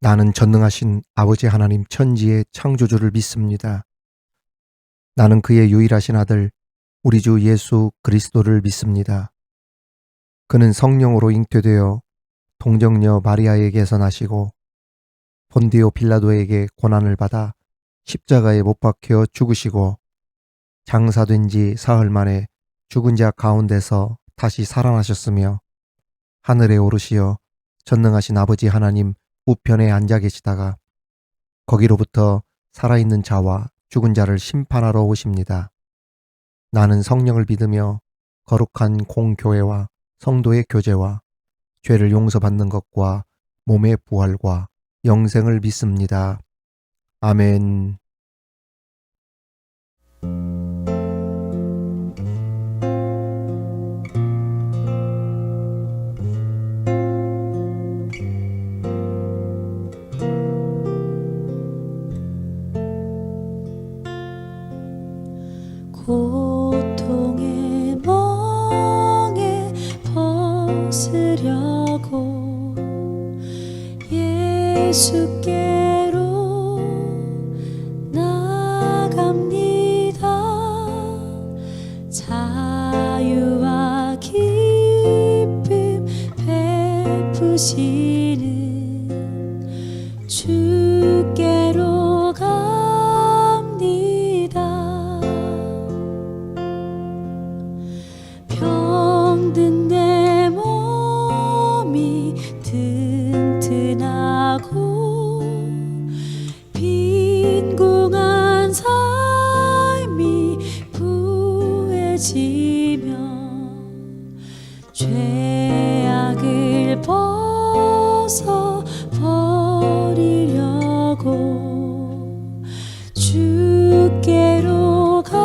나는 전능하신 아버지 하나님 천지의 창조주를 믿습니다. 나는 그의 유일하신 아들 우리 주 예수 그리스도를 믿습니다. 그는 성령으로 잉태되어 동정녀 마리아에게서 나시고 본디오 빌라도에게 고난을 받아 십자가에 못 박혀 죽으시고 장사된 지 사흘 만에 죽은 자 가운데서 다시 살아나셨으며 하늘에 오르시어 전능하신 아버지 하나님 우편에 앉아 계시다가 거기로부터 살아있는 자와 죽은 자를 심판하러 오십니다. 나는 성령을 믿으며 거룩한 공교회와 성도의 교제와 죄를 용서받는 것과 몸의 부활과 영생을 믿습니다. 아멘. 고통의 멍에 벗으려고 예수께로 나갑니다. 자유와 기쁨 베푸시는 주께로 갑니다. 병든 내 몸이 튼튼하고 빈궁한 삶이 부해지며 죄악을 벗어 버리려고 주께로 갑니다.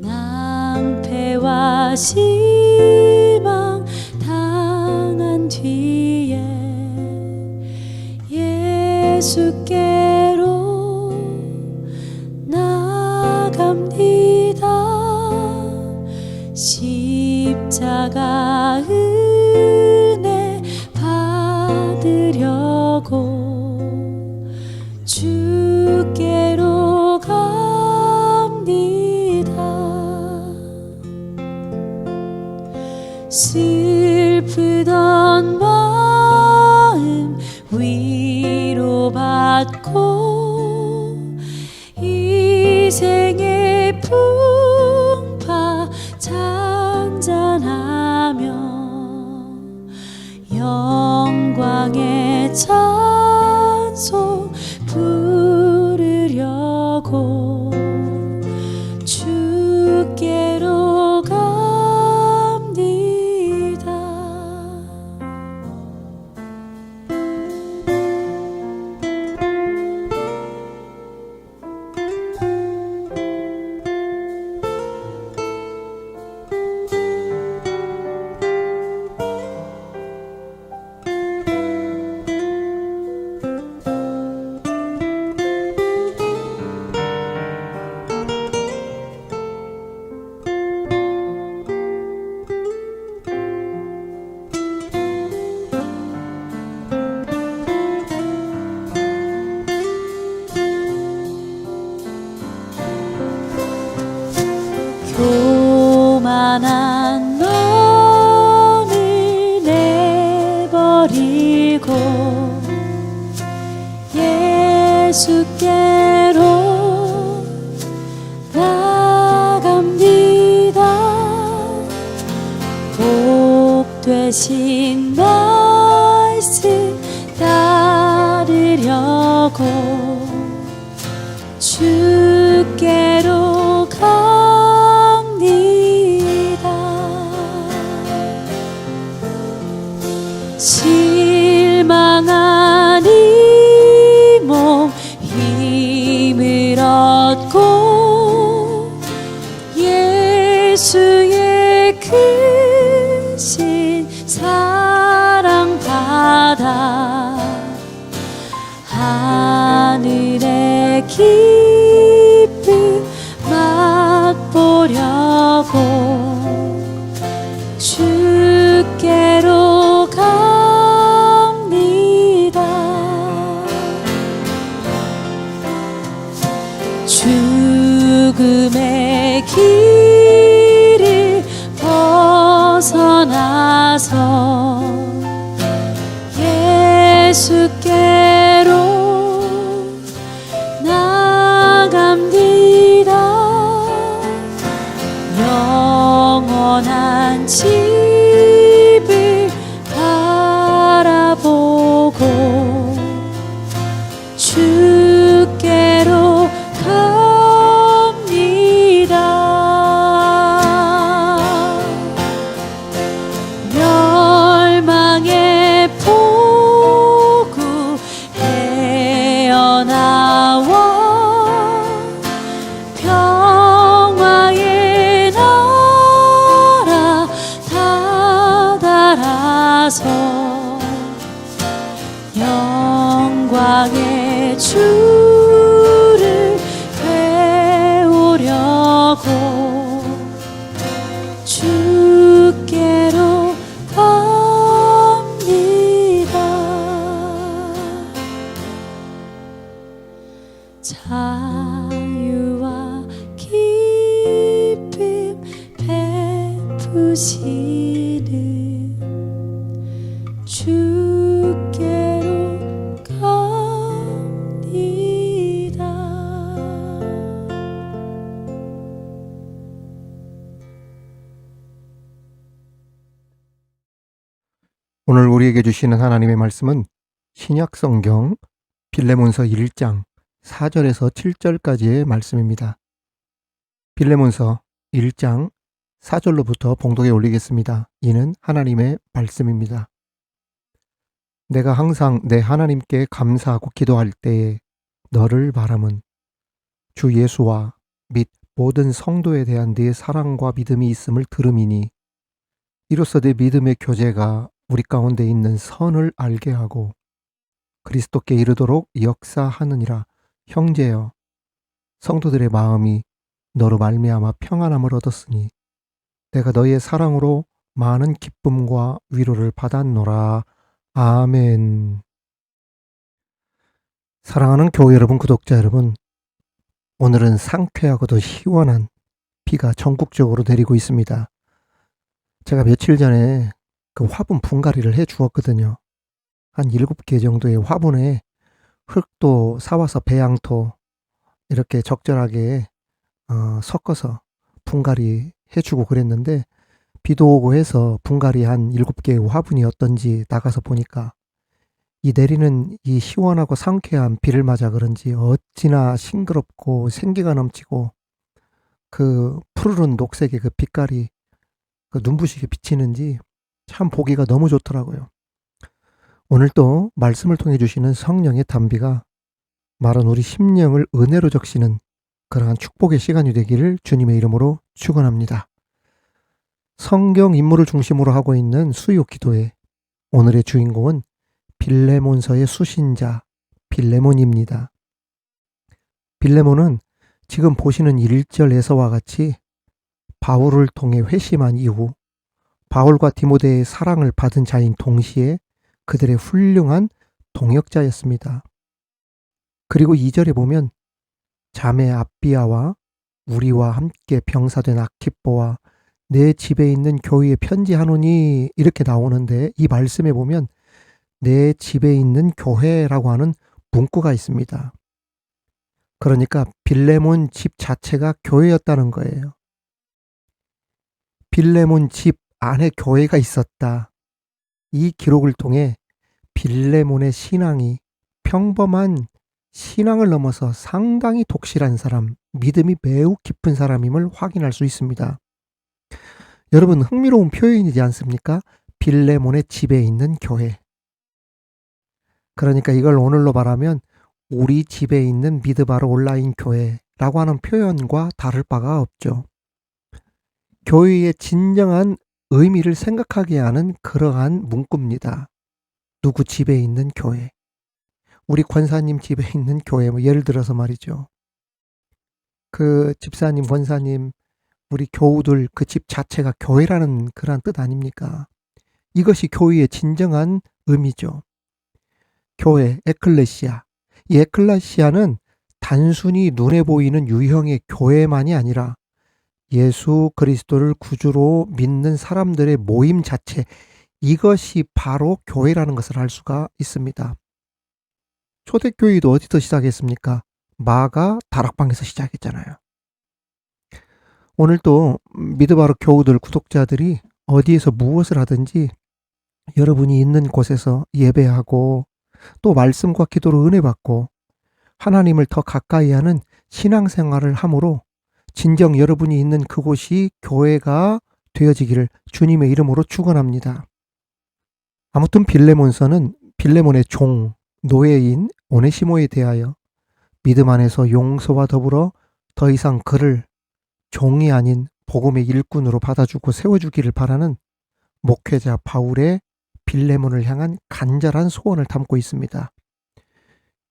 낭패와 실망 당한 뒤에 예수께로 나갑니다. 십자가 은혜 받으려고 주께로 갑니다. 슬프던 마음 위로받고 이생의 풍파 잔잔하며 영광의 찬송 부르려고 주께로 갑니다. 교만한 너를 내버리고 예수께로 나갑니다. 복 되신 말씀 따르려고 주께로 실망한 이 몸 힘을 얻고 예수의 크신 사랑 받아 하늘의 기쁨 맛보려고 주 어둠의 길을 벗어나서 예수께로 나갑니다. 영원한 집을 바라보고 주께로 갑니다. 멸망의 폭우 헤어나와 평화의 나라 다다라서 영광의 주를 배우려고 주께로 갑니다. 자유와 기쁨 베푸시는 주께로 갑니다. 오늘 우리에게 주시는 하나님의 말씀은 신약성경 빌레몬서 1장 4절에서 7절까지의 말씀입니다. 빌레몬서 1장 4절로부터 봉독에 올리겠습니다. 이는 하나님의 말씀입니다. 내가 항상 내 하나님께 감사하고 기도할 때에 너를 바람은 주 예수와 및 모든 성도에 대한 네 사랑과 믿음이 있음을 들음이니 이로써 네 믿음의 교제가 우리 가운데 있는 선을 알게 하고 그리스도께 이르도록 역사하느니라. 형제여, 성도들의 마음이 너로 말미암아 평안함을 얻었으니 내가 너희의 사랑으로 많은 기쁨과 위로를 받았노라. 아멘. 사랑하는 교회 여러분, 구독자 여러분, 오늘은 상쾌하고도 시원한 비가 전국적으로 내리고 있습니다. 제가 며칠 전에 그 화분 분갈이를 해 주었거든요. 한 7개 정도의 화분에 흙도 사와서 배양토 이렇게 적절하게 섞어서 분갈이 해주고 그랬는데 비도 오고 해서 분갈이 한 7개의 화분이 어떤지 나가서 보니까 이 내리는 이 시원하고 상쾌한 비를 맞아 그런지 어찌나 싱그럽고 생기가 넘치고 그 푸르른 녹색의 그 빛깔이 그 눈부시게 비치는지 참 보기가 너무 좋더라고요. 오늘 또 말씀을 통해 주시는 성령의 단비가 마른 우리 심령을 은혜로 적시는 그러한 축복의 시간이 되기를 주님의 이름으로 축원합니다. 성경 인물을 중심으로 하고 있는 수요 기도회, 오늘의 주인공은 빌레몬서의 수신자 빌레몬입니다. 빌레몬은 지금 보시는 1절에서와 같이 바울을 통해 회심한 이후 바울과 디모데의 사랑을 받은 자인 동시에 그들의 훌륭한 동역자였습니다. 그리고 2절에 보면 자매 아비아와 우리와 함께 병사된 아키뽀와 내 집에 있는 교회에 편지하노니 이렇게 나오는데 이 말씀에 보면 내 집에 있는 교회라고 하는 문구가 있습니다. 그러니까 빌레몬 집 자체가 교회였다는 거예요. 빌레몬 집 안에 교회가 있었다. 이 기록을 통해 빌레몬의 신앙이 평범한 신앙을 넘어서 상당히 독실한 사람, 믿음이 매우 깊은 사람임을 확인할 수 있습니다. 여러분, 흥미로운 표현이지 않습니까? 빌레몬의 집에 있는 교회. 그러니까 이걸 오늘로 말하면 우리 집에 있는 미드바르 온라인 교회라고 하는 표현과 다를 바가 없죠. 교회의 진정한 의미를 생각하게 하는 그러한 문구입니다. 누구 집에 있는 교회. 우리 권사님 집에 있는 교회, 뭐 예를 들어서 말이죠. 그 집사님, 권사님, 우리 교우들 그 집 자체가 교회라는 그런 뜻 아닙니까? 이것이 교회의 진정한 의미죠. 교회, 에클레시아. 이 에클레시아는 단순히 눈에 보이는 유형의 교회만이 아니라 예수 그리스도를 구주로 믿는 사람들의 모임 자체, 이것이 바로 교회라는 것을 알 수가 있습니다. 초대교회도 어디서 시작했습니까? 마가 다락방에서 시작했잖아요. 오늘 또 미드바로 교우들 구독자들이 어디에서 무엇을 하든지 여러분이 있는 곳에서 예배하고 또 말씀과 기도로 은혜 받고 하나님을 더 가까이 하는 신앙생활을 함으로 진정 여러분이 있는 그곳이 교회가 되어지기를 주님의 이름으로 축원합니다. 아무튼 빌레몬서는 빌레몬의 종, 노예인 오네시모에 대하여 믿음 안에서 용서와 더불어 더 이상 그를 종이 아닌 복음의 일꾼으로 받아주고 세워주기를 바라는 목회자 바울의 빌레몬을 향한 간절한 소원을 담고 있습니다.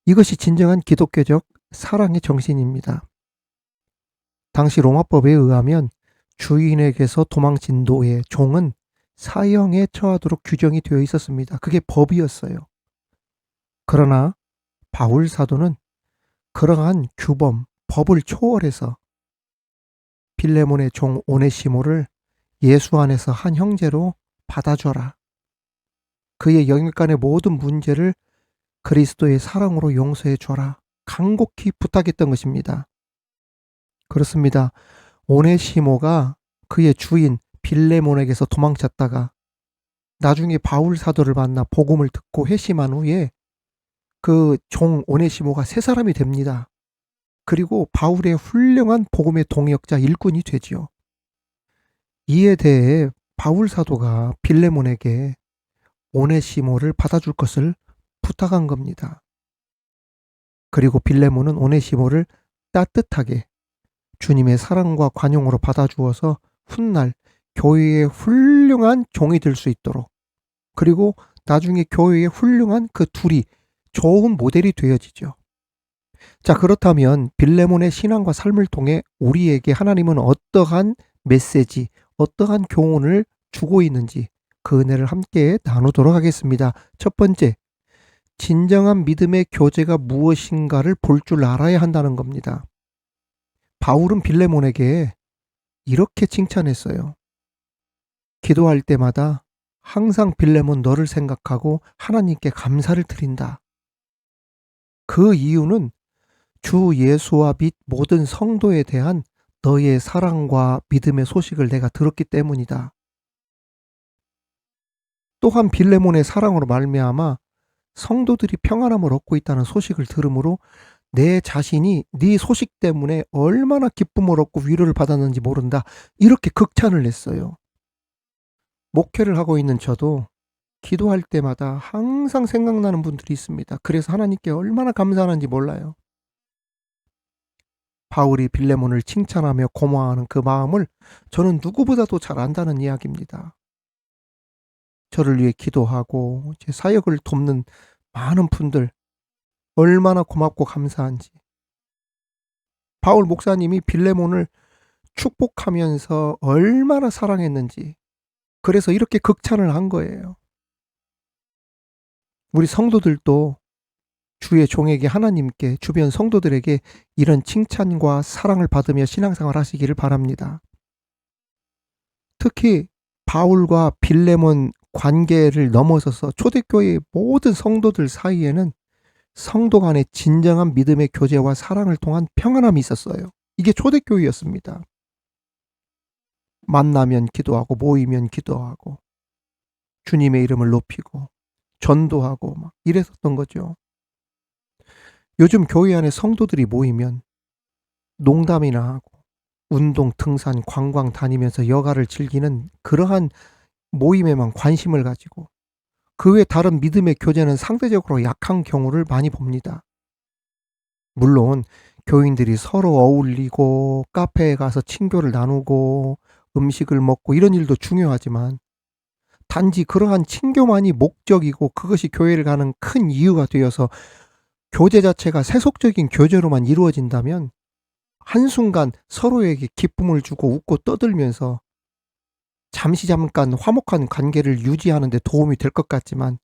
이것이 진정한 기독교적 사랑의 정신입니다. 당시 로마법에 의하면 주인에게서 도망친 노예, 종은 사형에 처하도록 규정이 되어 있었습니다. 그게 법이었어요. 그러나 바울 사도는 그러한 규범, 법을 초월해서 빌레몬의 종 오네시모를 예수 안에서 한 형제로 받아줘라. 그의 영육간의 모든 문제를 그리스도의 사랑으로 용서해 줘라. 간곡히 부탁했던 것입니다. 그렇습니다. 오네시모가 그의 주인 빌레몬에게서 도망쳤다가 나중에 바울 사도를 만나 복음을 듣고 회심한 후에 그 종 오네시모가 새 사람이 됩니다. 그리고 바울의 훌륭한 복음의 동역자 일꾼이 되지요. 이에 대해 바울 사도가 빌레몬에게 오네시모를 받아줄 것을 부탁한 겁니다. 그리고 빌레몬은 오네시모를 따뜻하게 주님의 사랑과 관용으로 받아주어서 훗날 교회의 훌륭한 종이 될 수 있도록, 그리고 나중에 교회의 훌륭한 그 둘이 좋은 모델이 되어지죠. 자, 그렇다면 빌레몬의 신앙과 삶을 통해 우리에게 하나님은 어떠한 메시지, 어떠한 교훈을 주고 있는지 그 은혜를 함께 나누도록 하겠습니다. 첫 번째, 진정한 믿음의 교제가 무엇인가를 볼 줄 알아야 한다는 겁니다. 바울은 빌레몬에게 이렇게 칭찬했어요. 기도할 때마다 항상 빌레몬 너를 생각하고 하나님께 감사를 드린다. 그 이유는 주 예수와 및 모든 성도에 대한 너의 사랑과 믿음의 소식을 내가 들었기 때문이다. 또한 빌레몬의 사랑으로 말미암아 성도들이 평안함을 얻고 있다는 소식을 들으므로 내 자신이 네 소식 때문에 얼마나 기쁨을 얻고 위로를 받았는지 모른다. 이렇게 극찬을 했어요. 목회를 하고 있는 저도 기도할 때마다 항상 생각나는 분들이 있습니다. 그래서 하나님께 얼마나 감사하는지 몰라요. 바울이 빌레몬을 칭찬하며 고마워하는 그 마음을 저는 누구보다도 잘 안다는 이야기입니다. 저를 위해 기도하고 제 사역을 돕는 많은 분들 얼마나 고맙고 감사한지. 바울 목사님이 빌레몬을 축복하면서 얼마나 사랑했는지, 그래서 이렇게 극찬을 한 거예요. 우리 성도들도 주의 종에게, 하나님께, 주변 성도들에게 이런 칭찬과 사랑을 받으며 신앙생활 하시기를 바랍니다. 특히 바울과 빌레몬 관계를 넘어서서 초대교회의 모든 성도들 사이에는 성도 간의 진정한 믿음의 교제와 사랑을 통한 평안함이 있었어요. 이게 초대교회였습니다. 만나면 기도하고 모이면 기도하고 주님의 이름을 높이고 전도하고 막 이랬었던 거죠. 요즘 교회 안에 성도들이 모이면 농담이나 하고 운동, 등산, 관광 다니면서 여가를 즐기는 그러한 모임에만 관심을 가지고 그 외 다른 믿음의 교제는 상대적으로 약한 경우를 많이 봅니다. 물론 교인들이 서로 어울리고 카페에 가서 친교를 나누고 음식을 먹고 이런 일도 중요하지만 단지 그러한 친교만이 목적이고 그것이 교회를 가는 큰 이유가 되어서 교제 자체가 세속적인 교제로만 이루어진다면 한순간 서로에게 기쁨을 주고 웃고 떠들면서 잠시 잠깐 화목한 관계를 유지하는 데 도움이 될 것 같지만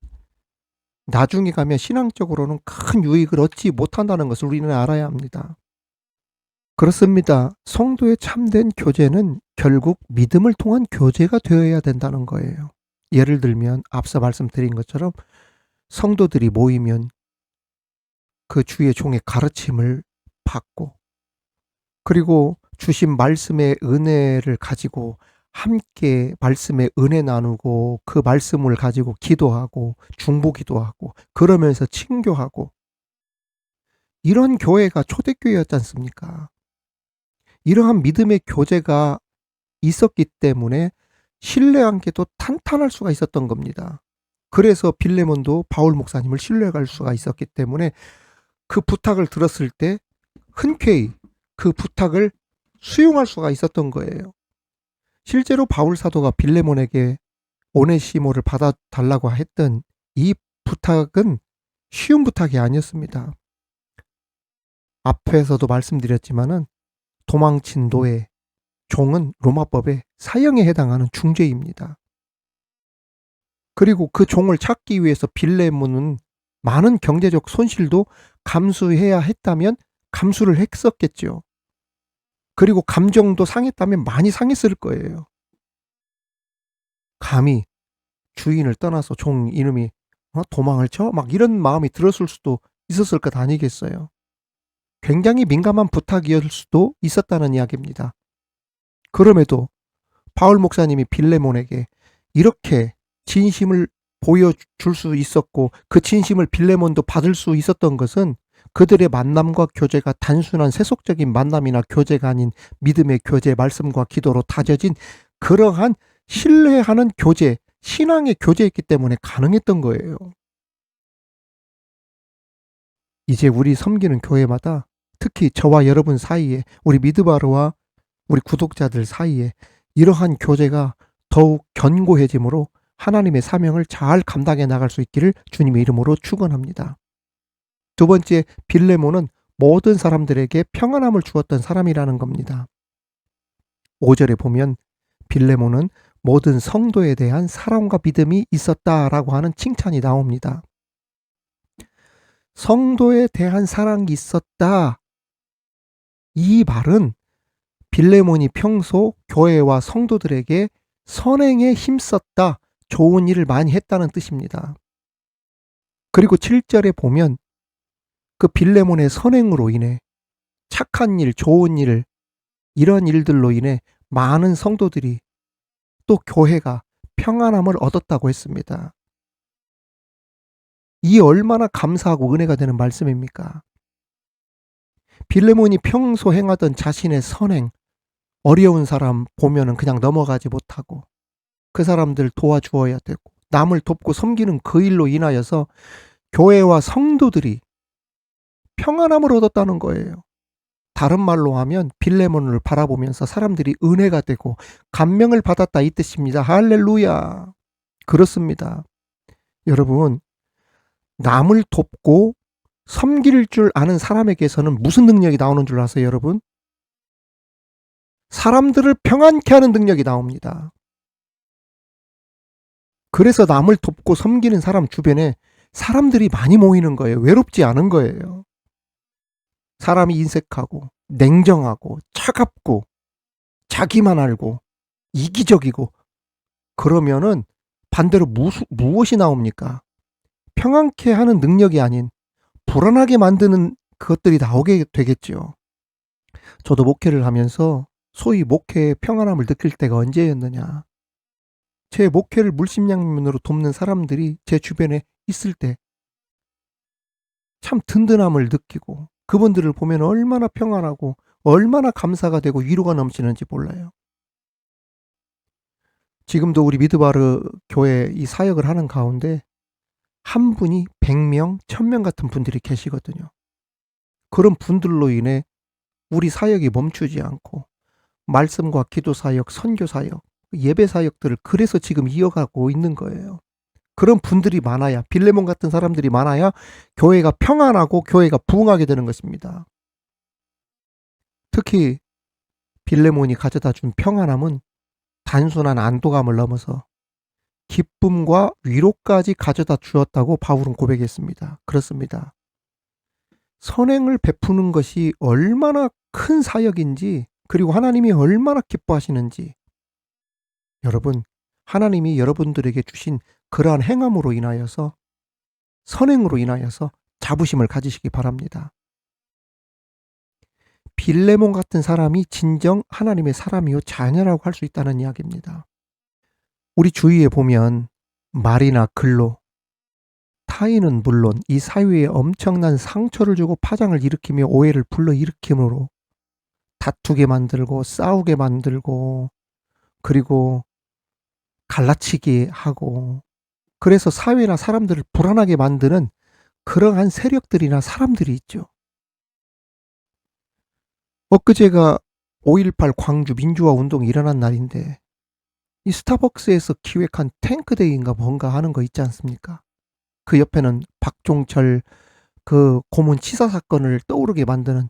나중에 가면 신앙적으로는 큰 유익을 얻지 못한다는 것을 우리는 알아야 합니다. 그렇습니다. 성도의 참된 교제는 결국 믿음을 통한 교제가 되어야 된다는 거예요. 예를 들면 앞서 말씀드린 것처럼 성도들이 모이면 그 주의 종의 가르침을 받고, 그리고 주신 말씀의 은혜를 가지고 함께 말씀의 은혜 나누고, 그 말씀을 가지고 기도하고 중보기도 하고 그러면서 친교하고, 이런 교회가 초대교회였지 않습니까? 이러한 믿음의 교제가 있었기 때문에 신뢰관계도 탄탄할 수가 있었던 겁니다. 그래서 빌레몬도 바울 목사님을 신뢰할 수가 있었기 때문에 그 부탁을 들었을 때 흔쾌히 그 부탁을 수용할 수가 있었던 거예요. 실제로 바울 사도가 빌레몬에게 오네시모를 받아달라고 했던 이 부탁은 쉬운 부탁이 아니었습니다. 앞에서도 말씀드렸지만은 도망친 노예, 종은 로마법의 사형에 해당하는 중죄입니다. 그리고 그 종을 찾기 위해서 빌레몬은 많은 경제적 손실도 감수해야 했다면 감수를 했었겠죠. 그리고 감정도 상했다면 많이 상했을 거예요. 감히 주인을 떠나서 종 이름이 도망을 쳐? 막 이런 마음이 들었을 수도 있었을 것 아니겠어요. 굉장히 민감한 부탁이었을 수도 있었다는 이야기입니다. 그럼에도 바울 목사님이 빌레몬에게 이렇게 진심을 보여줄 수 있었고, 그 진심을 빌레몬도 받을 수 있었던 것은 그들의 만남과 교제가 단순한 세속적인 만남이나 교제가 아닌 믿음의 교제, 말씀과 기도로 다져진 그러한 신뢰하는 교제, 신앙의 교제였기 때문에 가능했던 거예요. 이제 우리 섬기는 교회마다, 특히 저와 여러분 사이에, 우리 미드바르와 우리 구독자들 사이에 이러한 교제가 더욱 견고해지므로 하나님의 사명을 잘 감당해 나갈 수 있기를 주님의 이름으로 축원합니다. 두 번째, 빌레몬은 모든 사람들에게 평안함을 주었던 사람이라는 겁니다. 5절에 보면 빌레몬은 모든 성도에 대한 사랑과 믿음이 있었다라고 하는 칭찬이 나옵니다. 성도에 대한 사랑이 있었다. 이 말은 빌레몬이 평소 교회와 성도들에게 선행에 힘썼다, 좋은 일을 많이 했다는 뜻입니다. 그리고 7절에 보면 그 빌레몬의 선행으로 인해, 착한 일, 좋은 일, 이런 일들로 인해 많은 성도들이, 또 교회가 평안함을 얻었다고 했습니다. 이 얼마나 감사하고 은혜가 되는 말씀입니까? 빌레몬이 평소 행하던 자신의 선행, 어려운 사람 보면은 그냥 넘어가지 못하고 그 사람들 도와주어야 되고 남을 돕고 섬기는 그 일로 인하여서 교회와 성도들이 평안함을 얻었다는 거예요. 다른 말로 하면 빌레몬을 바라보면서 사람들이 은혜가 되고 감명을 받았다, 이 뜻입니다. 할렐루야. 그렇습니다. 여러분, 남을 돕고 섬길 줄 아는 사람에게서는 무슨 능력이 나오는 줄 아세요, 여러분? 사람들을 평안케 하는 능력이 나옵니다. 그래서 남을 돕고 섬기는 사람 주변에 사람들이 많이 모이는 거예요. 외롭지 않은 거예요. 사람이 인색하고 냉정하고 차갑고 자기만 알고 이기적이고 그러면은 반대로 무엇이 나옵니까? 평안케 하는 능력이 아닌 불안하게 만드는 그것들이 나오게 되겠죠. 저도 목회를 하면서 소위 목회의 평안함을 느낄 때가 언제였느냐. 제 목회를 물심양면으로 돕는 사람들이 제 주변에 있을 때 참 든든함을 느끼고, 그분들을 보면 얼마나 평안하고 얼마나 감사가 되고 위로가 넘치는지 몰라요. 지금도 우리 미드바르 교회 이 사역을 하는 가운데 한 분이 100명, 1000명 같은 분들이 계시거든요. 그런 분들로 인해 우리 사역이 멈추지 않고 말씀과 기도 사역, 선교 사역, 예배 사역들을 그래서 지금 이어가고 있는 거예요. 그런 분들이 많아야, 빌레몬 같은 사람들이 많아야 교회가 평안하고 교회가 부흥하게 되는 것입니다. 특히 빌레몬이 가져다 준 평안함은 단순한 안도감을 넘어서 기쁨과 위로까지 가져다 주었다고 바울은 고백했습니다. 그렇습니다. 선행을 베푸는 것이 얼마나 큰 사역인지, 그리고 하나님이 얼마나 기뻐하시는지, 여러분, 하나님이 여러분들에게 주신 그러한 행함으로 인하여서, 선행으로 인하여서 자부심을 가지시기 바랍니다. 빌레몬 같은 사람이 진정 하나님의 사람이요 자녀라고 할 수 있다는 이야기입니다. 우리 주위에 보면 말이나 글로, 타인은 물론 이 사회에 엄청난 상처를 주고 파장을 일으키며 오해를 불러일으킴으로 다투게 만들고 싸우게 만들고, 그리고 갈라치게 하고, 그래서 사회나 사람들을 불안하게 만드는 그러한 세력들이나 사람들이 있죠. 엊그제가 5.18 광주 민주화 운동이 일어난 날인데, 이 스타벅스에서 기획한 탱크데이인가 뭔가 하는 거 있지 않습니까? 그 옆에는 박종철 그 고문 치사 사건을 떠오르게 만드는,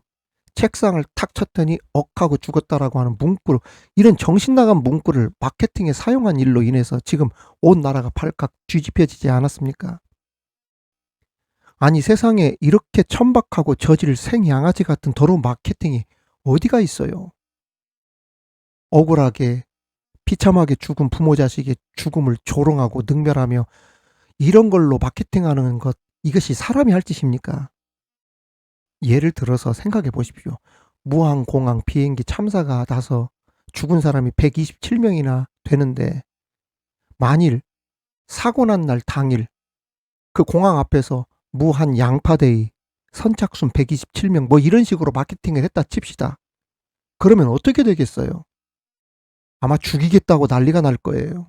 책상을 탁 쳤더니 억하고 죽었다라고 하는 문구로, 이런 정신 나간 문구를 마케팅에 사용한 일로 인해서 지금 온 나라가 발칵 뒤집혀지지 않았습니까? 아니, 세상에 이렇게 천박하고 저질 생양아지 같은 더러운 마케팅이 어디가 있어요? 억울하게 비참하게 죽은 부모 자식의 죽음을 조롱하고 능멸하며 이런 걸로 마케팅하는 것, 이것이 사람이 할 짓입니까? 예를 들어서 생각해 보십시오. 무항공항 비행기 참사가 나서 죽은 사람이 127명이나 되는데, 만일 사고 난 날 당일 그 공항 앞에서 무한 양파데이, 선착순 127명 뭐 이런 식으로 마케팅을 했다 칩시다. 그러면 어떻게 되겠어요? 아마 죽이겠다고 난리가 날 거예요.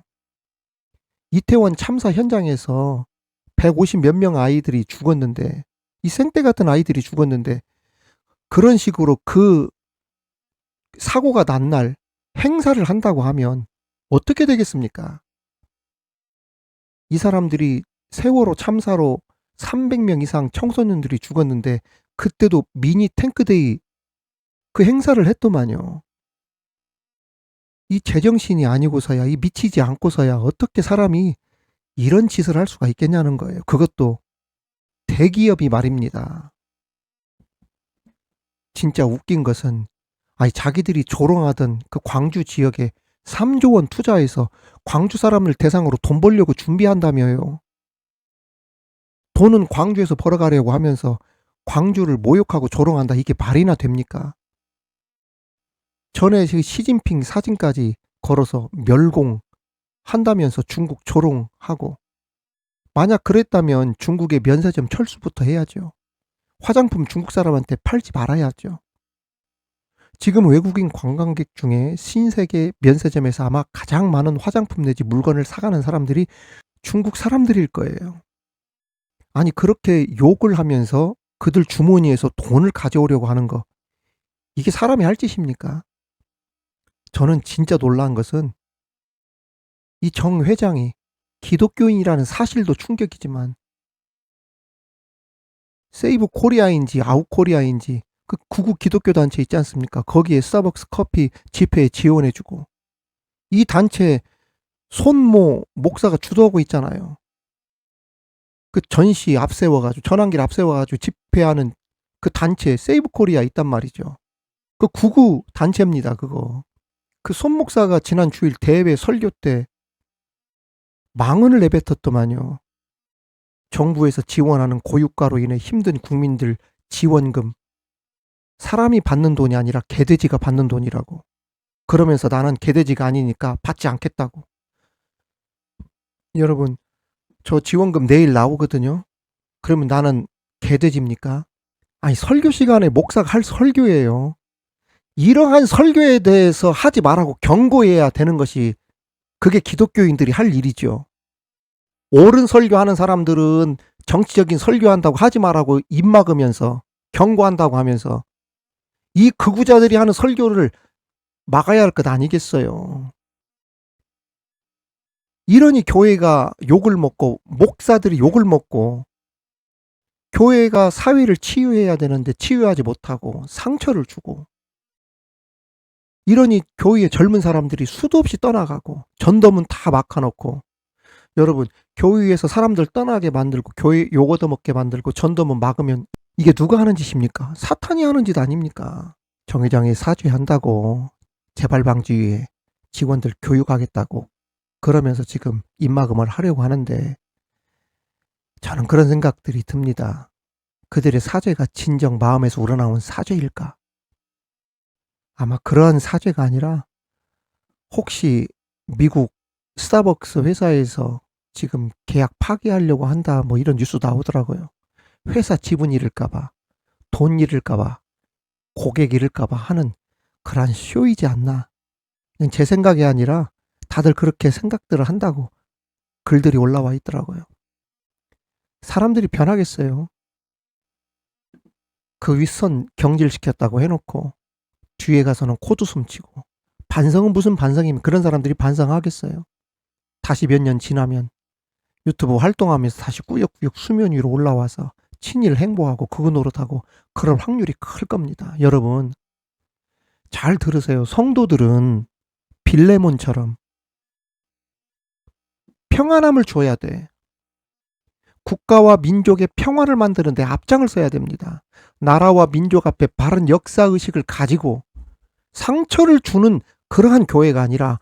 이태원 참사 현장에서 150 몇 명 아이들이 죽었는데, 이 생떼 같은 아이들이 죽었는데, 그런 식으로 그 사고가 난 날 행사를 한다고 하면 어떻게 되겠습니까? 이 사람들이 세월호 참사로 300명 이상 청소년들이 죽었는데, 그때도 미니 탱크데이 그 행사를 했더만요. 이 제정신이 아니고서야, 이 미치지 않고서야 어떻게 사람이 이런 짓을 할 수가 있겠냐는 거예요. 그것도 대기업이 말입니다. 진짜 웃긴 것은, 아니, 자기들이 조롱하던 그 광주 지역에 3조 원 투자해서 광주 사람을 대상으로 돈 벌려고 준비한다며요. 돈은 광주에서 벌어가려고 하면서 광주를 모욕하고 조롱한다, 이게 말이나 됩니까? 전에 시진핑 사진까지 걸어서 멸공 한다면서 중국 조롱하고, 만약 그랬다면 중국의 면세점 철수부터 해야죠. 화장품 중국 사람한테 팔지 말아야죠. 지금 외국인 관광객 중에 신세계 면세점에서 아마 가장 많은 화장품 내지 물건을 사가는 사람들이 중국 사람들일 거예요. 아니, 그렇게 욕을 하면서 그들 주머니에서 돈을 가져오려고 하는 거, 이게 사람이 할 짓입니까? 저는 진짜 놀란 것은, 이 정 회장이 기독교인이라는 사실도 충격이지만, 세이브 코리아인지 아웃 코리아인지 그 구구 기독교 단체 있지 않습니까? 거기에 스타벅스 커피 집회에 지원해주고, 이 단체 손모 목사가 주도하고 있잖아요. 그 전시 앞세워가지고, 전환기를 앞세워가지고 집회하는 그 단체 세이브 코리아 있단 말이죠. 그 구구 단체입니다, 그거. 그 손 목사가 지난 주일 대회 설교 때 망언을 내뱉었더만요. 정부에서 지원하는 고유가로 인해 힘든 국민들 지원금, 사람이 받는 돈이 아니라 개돼지가 받는 돈이라고. 그러면서 나는 개돼지가 아니니까 받지 않겠다고. 여러분, 저 지원금 내일 나오거든요. 그러면 나는 개돼지입니까? 아니, 설교 시간에 목사가 할 설교예요. 이러한 설교에 대해서 하지 말라고 경고해야 되는 것이, 그게 기독교인들이 할 일이죠. 옳은 설교하는 사람들은 정치적인 설교한다고 하지 말라고 입 막으면서, 경고한다고 하면서, 이 극우자들이 하는 설교를 막아야 할 것 아니겠어요. 이러니 교회가 욕을 먹고, 목사들이 욕을 먹고, 교회가 사회를 치유해야 되는데 치유하지 못하고 상처를 주고, 이러니 교회의 젊은 사람들이 수도 없이 떠나가고, 전도문 다 막아놓고, 여러분, 교회에서 사람들 떠나게 만들고 교회 욕 얻어먹게 만들고 전도문 막으면 이게 누가 하는 짓입니까? 사탄이 하는 짓 아닙니까? 정회장이 사죄한다고, 재발방지위에 직원들 교육하겠다고 그러면서 지금 입막음을 하려고 하는데, 저는 그런 생각들이 듭니다. 그들의 사죄가 진정 마음에서 우러나온 사죄일까? 아마 그러한 사죄가 아니라 혹시 미국 스타벅스 회사에서 지금 계약 파기하려고 한다 뭐 이런 뉴스 나오더라고요. 회사 지분 잃을까봐, 돈 잃을까봐, 고객 잃을까봐 하는 그런 쇼이지 않나. 그냥 제 생각이 아니라 다들 그렇게 생각들을 한다고 글들이 올라와 있더라고요. 사람들이 변하겠어요. 그 윗선 경질시켰다고 해놓고 뒤에 가서는 코도 숨치고, 반성은 무슨 반성이면 그런 사람들이 반성하겠어요. 다시 몇 년 지나면 유튜브 활동하면서 다시 꾸역꾸역 수면 위로 올라와서 친일 행보하고 그거 노릇하고 그럴 확률이 클 겁니다. 여러분 잘 들으세요. 성도들은 빌레몬처럼 평안함을 줘야 돼. 국가와 민족의 평화를 만드는 데 앞장을 서야 됩니다. 나라와 민족 앞에 바른 역사의식을 가지고 상처를 주는 그러한 교회가 아니라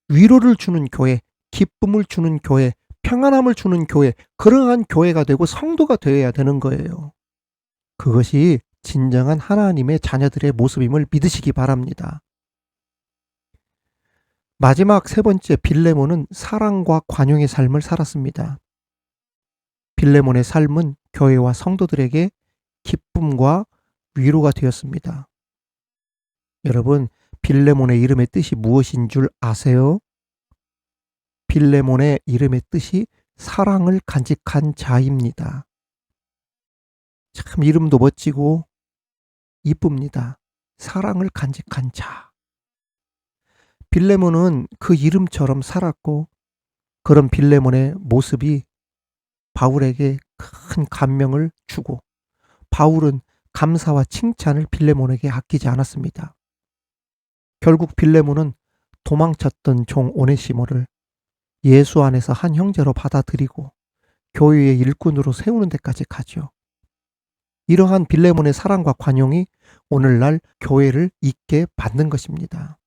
위로를 주는 교회, 기쁨을 주는 교회, 평안함을 주는 교회, 그러한 교회가 되고 성도가 되어야 되는 거예요. 그것이 진정한 하나님의 자녀들의 모습임을 믿으시기 바랍니다. 마지막 세 번째, 빌레몬은 사랑과 관용의 삶을 살았습니다. 빌레몬의 삶은 교회와 성도들에게 기쁨과 위로가 되었습니다. 여러분, 빌레몬의 이름의 뜻이 무엇인 줄 아세요? 빌레몬의 이름의 뜻이 사랑을 간직한 자입니다. 참 이름도 멋지고 이쁩니다. 사랑을 간직한 자. 빌레몬은 그 이름처럼 살았고, 그런 빌레몬의 모습이 바울에게 큰 감명을 주고, 바울은 감사와 칭찬을 빌레몬에게 아끼지 않았습니다. 결국 빌레몬은 도망쳤던 종 오네시모를 예수 안에서 한 형제로 받아들이고 교회의 일꾼으로 세우는 데까지 가죠. 이러한 빌레몬의 사랑과 관용이 오늘날 교회를 잇게 받는 것입니다.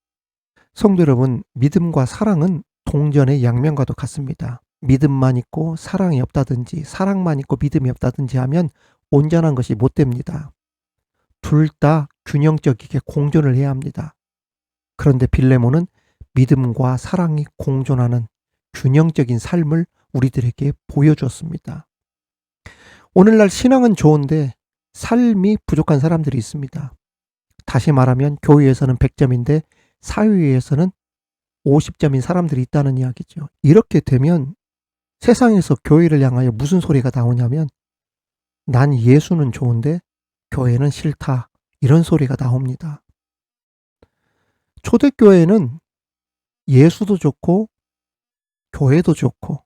성도 여러분, 믿음과 사랑은 동전의 양면과도 같습니다. 믿음만 있고 사랑이 없다든지 사랑만 있고 믿음이 없다든지 하면 온전한 것이 못 됩니다. 둘 다 균형적이게 공존을 해야 합니다. 그런데 빌레몬은 믿음과 사랑이 공존하는 균형적인 삶을 우리들에게 보여주었습니다. 오늘날 신앙은 좋은데 삶이 부족한 사람들이 있습니다. 다시 말하면 교회에서는 100점인데 사회에서는 50점인 사람들이 있다는 이야기죠. 이렇게 되면 세상에서 교회를 향하여 무슨 소리가 나오냐면, 난 예수는 좋은데 교회는 싫다, 이런 소리가 나옵니다. 초대교회는 예수도 좋고 교회도 좋고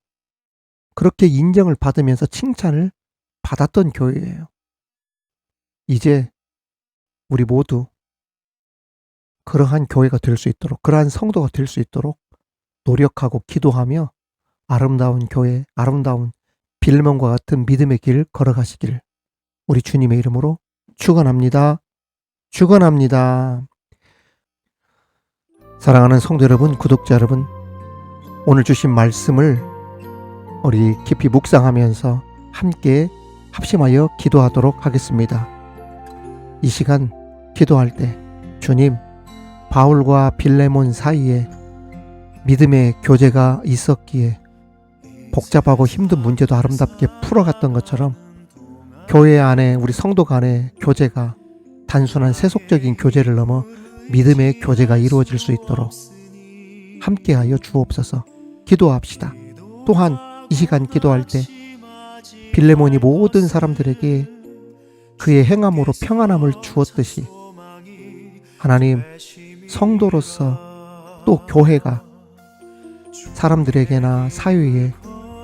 그렇게 인정을 받으면서 칭찬을 받았던 교회예요. 이제 우리 모두 그러한 교회가 될 수 있도록, 그러한 성도가 될 수 있도록 노력하고 기도하며 아름다운 교회, 아름다운 빌레몬과 같은 믿음의 길 걸어가시길 우리 주님의 이름으로 축원합니다. 축원합니다. 사랑하는 성도 여러분, 구독자 여러분, 오늘 주신 말씀을 우리 깊이 묵상하면서 함께 합심하여 기도하도록 하겠습니다. 이 시간 기도할 때 주님, 바울과 빌레몬 사이에 믿음의 교제가 있었기에 복잡하고 힘든 문제도 아름답게 풀어갔던 것처럼 교회 안에, 우리 성도 간의 교제가 단순한 세속적인 교제를 넘어 믿음의 교제가 이루어질 수 있도록 함께하여 주옵소서. 기도합시다. 또한 이 시간 기도할 때 빌레몬이 모든 사람들에게 그의 행함으로 평안함을 주었듯이 하나님, 성도로서 또 교회가 사람들에게나 사회에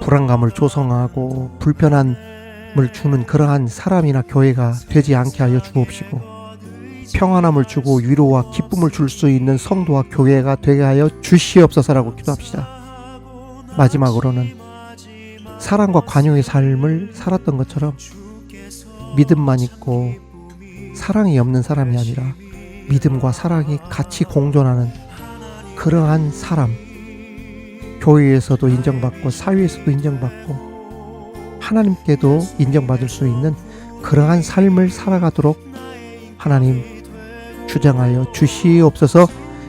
불안감을 조성하고 불편함을 주는 그러한 사람이나 교회가 되지 않게 하여 주옵시고, 평안함을 주고 위로와 기쁨을 줄 수 있는 성도와 교회가 되게 하여 주시옵소서라고 기도합시다. 마지막으로는 사랑과 관용의 삶을 살았던 것처럼 믿음만 있고 사랑이 없는 사람이 아니라 믿음과 사랑이 같이 공존하는 그러한 사람, 교회에서도 인정받고 사회에서도 인정받고 하나님께도 인정받을 수 있는 그러한 삶을 살아가도록 하나님 주장하여 주시옵소서.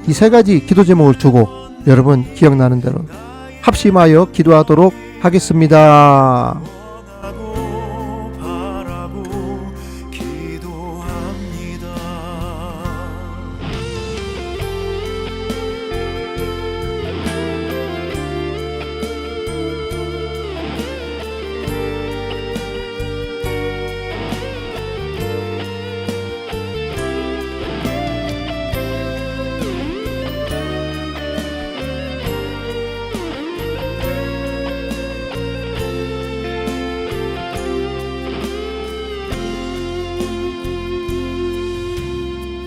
이 세 가지 기도 제목을 두고 여러분 기억나는 대로 합심하여 기도하도록 하겠습니다.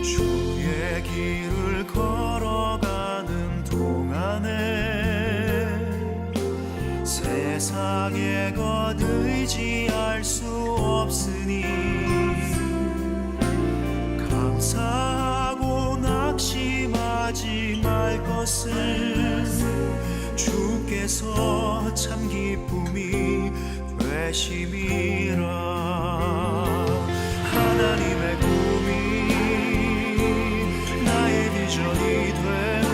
주의 길을 걸어가는 동안에 세상의 것 의지할 수 없으니 감사하고 낙심하지 말 것을 주께서 참 기쁨이 되심이라. 하나님의 꿈이 나의 비전이 되고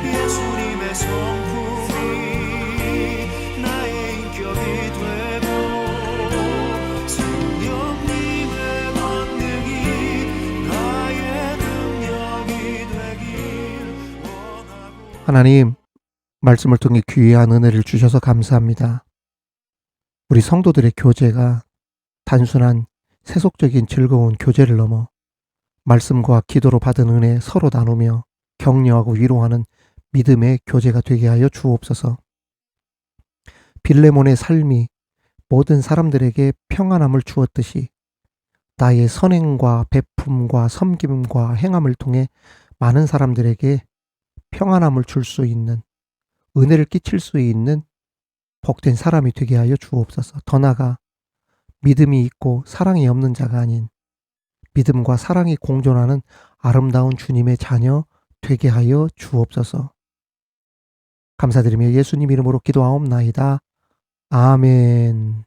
예수님의 성품이 나의 인격이 되고 성령님의 권능이 나의 능력이 되길 원하고. 하나님, 말씀을 통해 귀한 은혜를 주셔서 감사합니다. 우리 성도들의 교제가 단순한 세속적인 즐거운 교제를 넘어 말씀과 기도로 받은 은혜 서로 나누며 격려하고 위로하는 믿음의 교제가 되게 하여 주옵소서. 빌레몬의 삶이 모든 사람들에게 평안함을 주었듯이 나의 선행과 베품과 섬김과 행함을 통해 많은 사람들에게 평안함을 줄 수 있는, 은혜를 끼칠 수 있는 복된 사람이 되게 하여 주옵소서. 더 나아가 믿음이 있고 사랑이 없는 자가 아닌 믿음과 사랑이 공존하는 아름다운 주님의 자녀 되게 하여 주옵소서. 감사드리며 예수님 이름으로 기도하옵나이다. 아멘.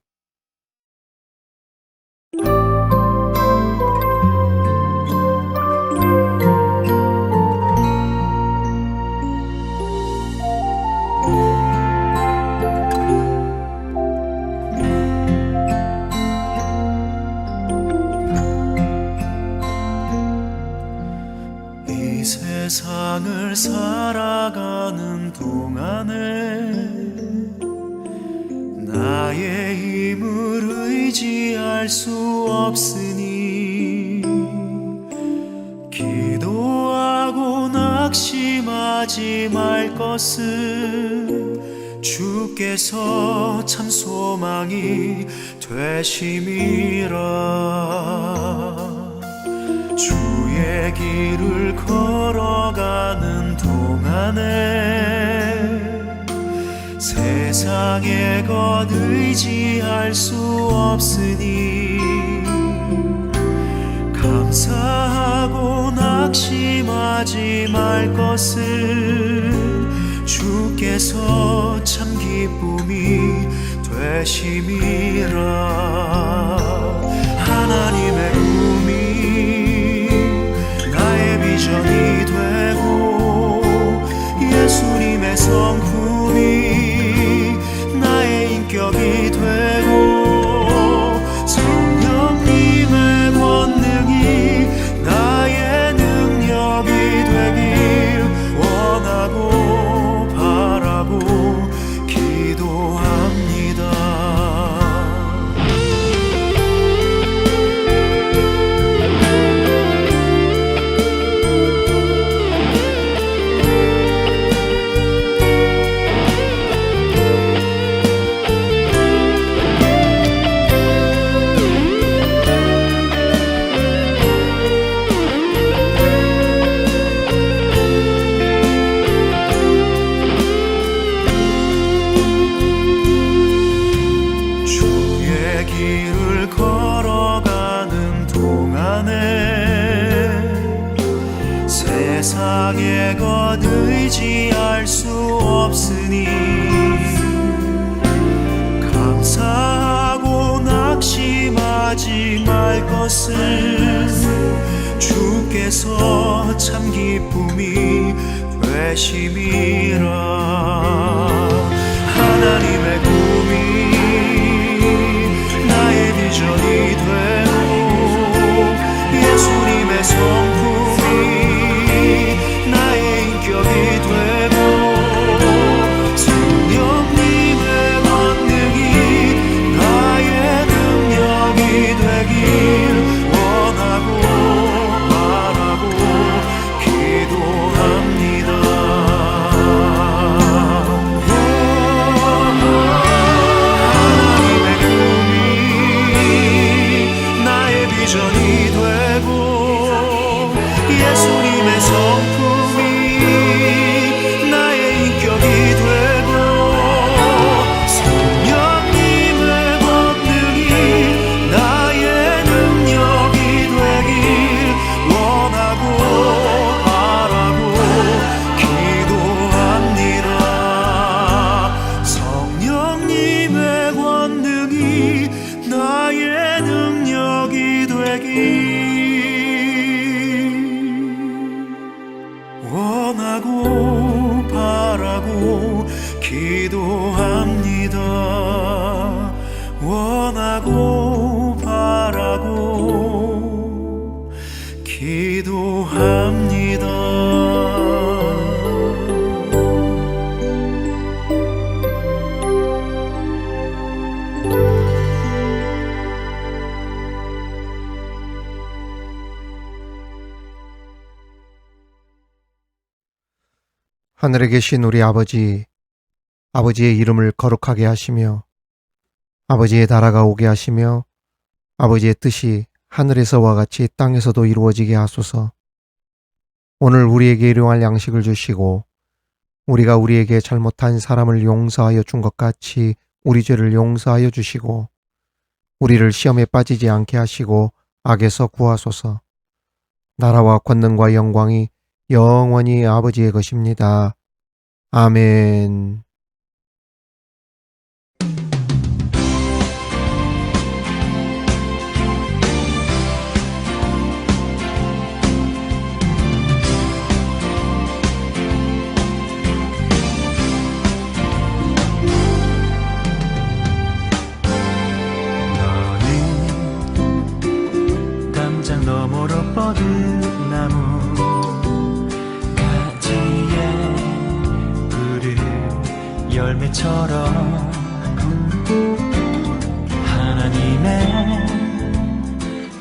이 세상을 살아가는 동안에 나의 힘을 의지할 수 없으니 기도하고 낙심하지 말 것은 주께서 참 소망이 되심이라. 주의 길을 걸어가는 동안에 세상의 것 의지할 수 없으니 감사하고 낙심하지 말 것은 주께서 참 기쁨이 되심이라. 하나님의 꿈이 나의 비전이 되고 예수님의 성품이 나의 인격이 되고 성령님의 권능이 나의 능력이 되길 원하고 바라고 기도합니다. 세상의 것 의지할 수 없으니 감사하고 낙심하지 말 것은 주께서 참 기쁨이 되심이라. 하나님의 꿈이 나의 비전이 되고 예수님의 성품이 나의 인격이 되고 성령님의 권능이 나의 능력이 되길 원하고 바라고 기도합니다. 하나님의 꿈이 나의 비전이 되고 예수님의 성품이 나의 인격이 되고 성령님의 권능이 나의 능력이 되길 원하고 바라고 기도합니다. 성령님의 권능이 나의 능력이 되길 원하고 바라고 기도합니다. 원하고 바라고 기도합니다. 하늘에 계신 우리 아버지, 아버지의 이름을 거룩하게 하시며 아버지의 나라가 오게 하시며 아버지의 뜻이 하늘에서와 같이 땅에서도 이루어지게 하소서. 오늘 우리에게 일용할 양식을 주시고 우리가 우리에게 잘못한 사람을 용서하여 준 것 같이 우리 죄를 용서하여 주시고 우리를 시험에 빠지지 않게 하시고 악에서 구하소서. 나라와 권능과 영광이 영원히 아버지의 것입니다. 아멘. 너는 담장 너머로 뻗은 나무 열매처럼 하나님의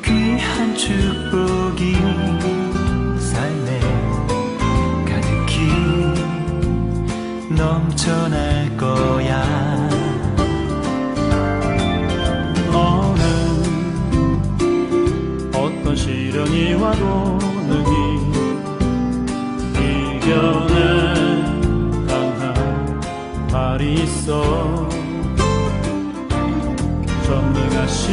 귀한 축복이 삶에 가득히 넘쳐날 거야. 너는 어떤 시련이 와도 능히 이겨내 말이 있어. 전능하신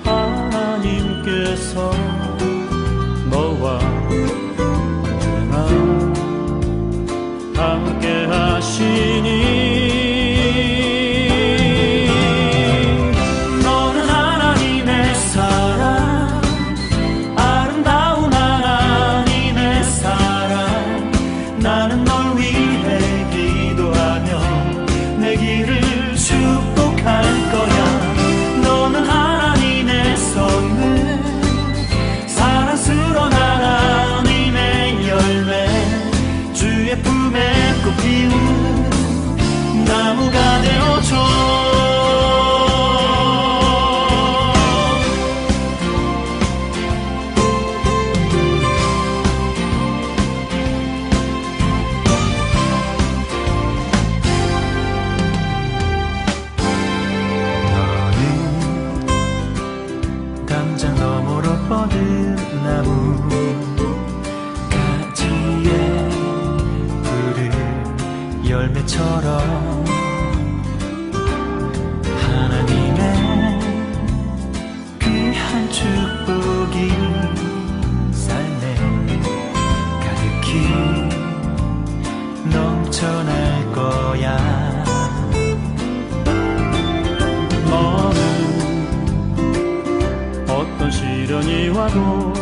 하나님께서 너와 언제나 함께 하시니 너는 하나님의 사랑, 아름다운 하나님의 사랑. 나는 널 위해 내 길을 축복할 거야. 너는 하나님의 선물, 사랑스러운 하나님의 열매, 주의 품에 꽃 피우는 하고